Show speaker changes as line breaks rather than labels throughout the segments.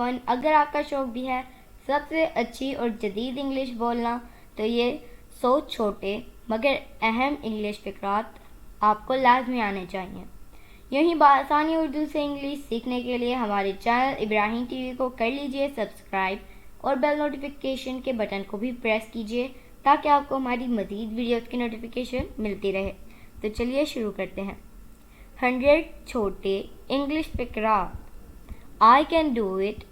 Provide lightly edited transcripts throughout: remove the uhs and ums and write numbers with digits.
One, अगर आपका शौक भी है सबसे अच्छी और जदीद इंग्लिश बोलना, तो ये 100 छोटे मगर अहम इंग्लिश फ़िक़रात आपको लाजमी आने चाहिए। यूँ ही आसानी उर्दू से इंग्लिश सीखने के लिए हमारे चैनल इब्राहिम टीवी को कर लीजिए सब्सक्राइब और बेल नोटिफिकेशन के बटन को भी प्रेस कीजिए ताकि आपको हमारी मज़ीद वीडियोस की नोटिफिकेशन मिलती रहे। तो चलिए शुरू करते हैं। 100 छोटे इंग्लिश फ़िक़रात। I can do it,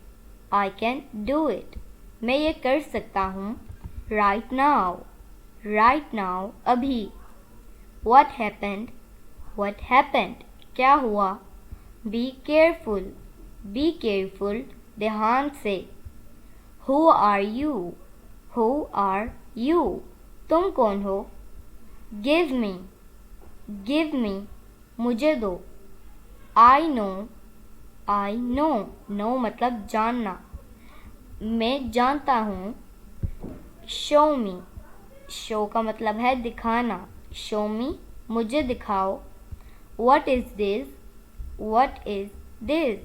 I can do it, मैं ये कर सकता हूँ। राइट नाउ, राइट नाउ, अभी। व्हाट हैपेंड, व्हाट हैपेंड, क्या हुआ। बी केयरफुल, ध्यान से। हु आर यू, तुम कौन हो। गिव मी, मुझे दो। आई नो, नो मतलब जानना, मैं जानता हूँ। शो मी, शो का मतलब है दिखाना। शो मी, मुझे दिखाओ। व्हाट इज़ दिस,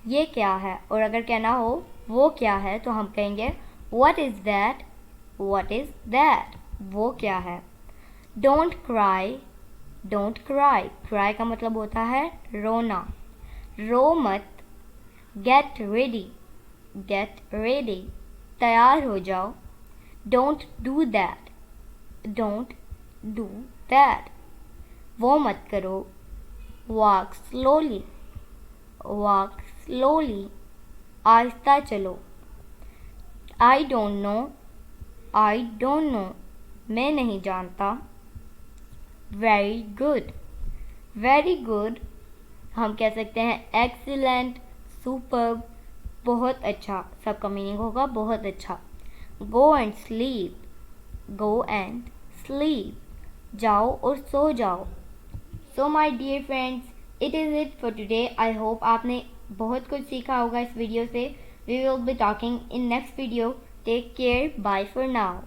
ये क्या है। और अगर कहना हो वो क्या है तो हम कहेंगे व्हाट इज़ दैट, वो क्या है। डोंट क्राई, क्राई का मतलब होता है रोना। रो मत। गेट रेडी, तैयार हो जाओ। डोंट डू दैट, वो मत करो। वॉक स्लोली, आहिस्ता चलो। आई डोंट नो, मैं नहीं जानता। वेरी गुड, हम कह सकते हैं एक्सीलेंट, सुपर्ब, बहुत अच्छा, सबका मीनिंग होगा बहुत अच्छा। गो एंड स्लीप, जाओ और सो जाओ। So my dear friends, it is it for today. I hope आपने बहुत कुछ सीखा होगा इस वीडियो से। We will be talking in next video. Take care, bye for now.